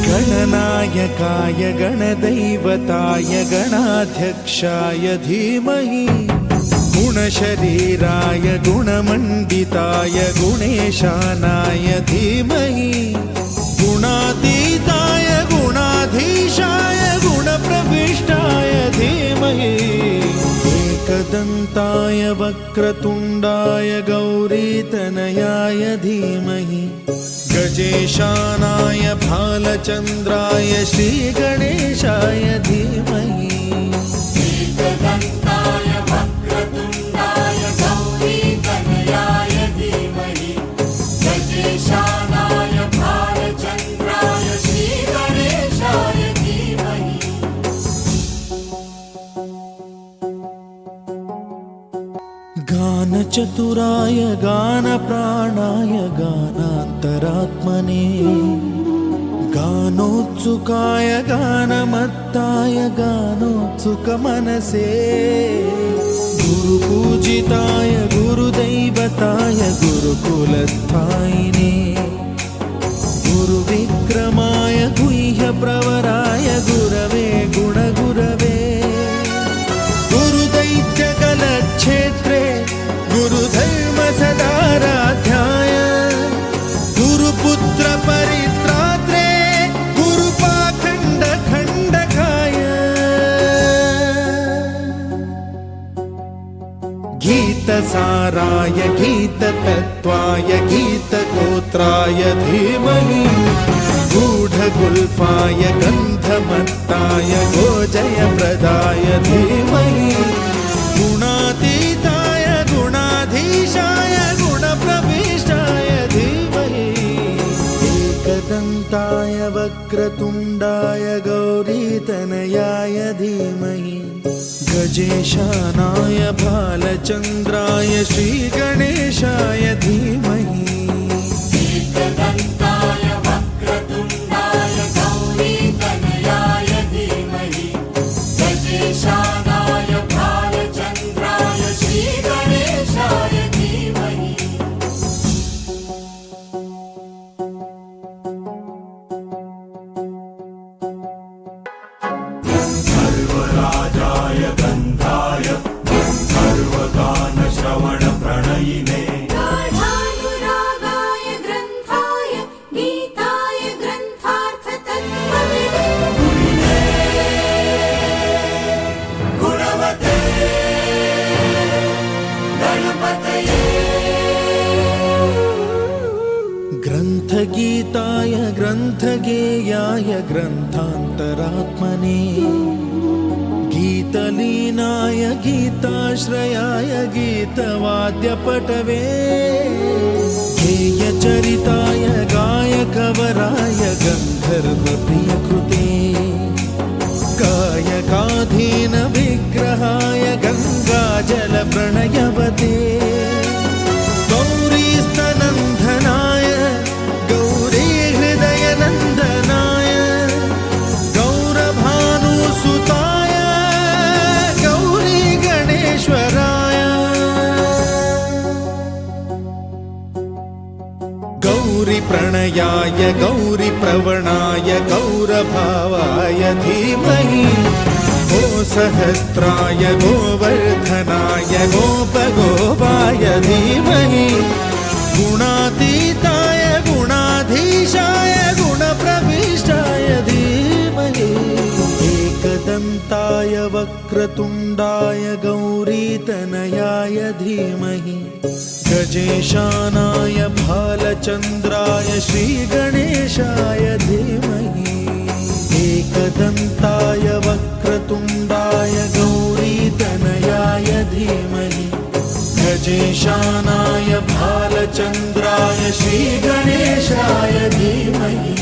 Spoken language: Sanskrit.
गणनायकाय गणदैवताय गणाध्यक्षाय धीमहि गुणशरीराय गुणमण्डिताय गुणेशानाय धीमहि गुणातीताय गुणाधीशाय गुणप्रविष्टाय धीमहि एकदन्ताय वक्रतुण्डाय गौरीतनयाय धीमहि गजेशानाय भालचन्द्राय श्रीगणेशाय धीमहि एकदन्ताय वक्रतुण्डाय गौरीतनयाय धीमहि गजेशानाय भालचन्द्राय श्रीगणेशाय धीमहि गानचतुराय गानप्राणाय गानान्तरात्मने गानोत्सुकाय गानमत्ताय गानोत्सुकमनसे गुरुपूजिताय गुरुदैवताय गुरुकुलस्थायिने गुरुविक्रमाय गुह्यप्रवराय गुरवे गुणगुरवे गुरुदैत्यकलक्षेत्रे गुरुधर्मसदाराध्याय गुरुपुत्र परित्रात्रे गुरुपाखण्डखण्डकाय गीतसाराय गीततत्त्वाय गीतगोत्राय धीमहि गूढगुल्फाय गन्धमत्ताय गोजयप्रदाय धीमहि गुणातीताय गुणाधीशाय गुणप्रविष्टाय धीमहि एकदन्ताय वक्रतुण्डाय गौरीतनयाय धीमहि गजेशानाय भालचन्द्राय श्रीगणेशाय धीमहि एकदन्ताय वक्रतुण्डाय गौरीतनयाय धीमहि गजेशानाय भालचन्द्राय श्रीगणेशाय धीमहि सर्वराजाय गन्धाय सर्वगानश्रवणप्रणयिने गाढानुरागाय ग्रन्थाय गीताय ग्रन्थार्थतत्त्वविदे गुणवते गणपतये ग्रन्थगीताय ग्रन्थगेयाय ग्रन्थान्तरात्मने गीतलीनाय गीताश्रयाय गीतवाद्यपटवे गेयचरिताय गायकवराय गन्धर्वप्रियकृते गायकाधीनविग्रहाय गङ्गाजलप्रणयवते गौरीस्तनन्दनाय गौरीहृदयनन्दनाय गौरभानुसुताय गौरीगणेश्वराय गौरीप्रणयाय गौरीप्रवणाय गौरभावाय धीमहि गोसहस्राय गोवर्धनाय गोपगोपाय धीमहि गुणातीताय गुणाधीशाय गुणप्रविष्टाय धीमहि एकदन्ताय वक्रतुण्डाय गौरीतनयाय धीमहि गजेशानाय भालचन्द्राय श्रीगणेशाय धीमहि एकदन्ताय वक्रतुण्डाय गौरीतनयाय धीमहि गजेशानाय भालचन्द्राय श्रीगणेशाय धीमहि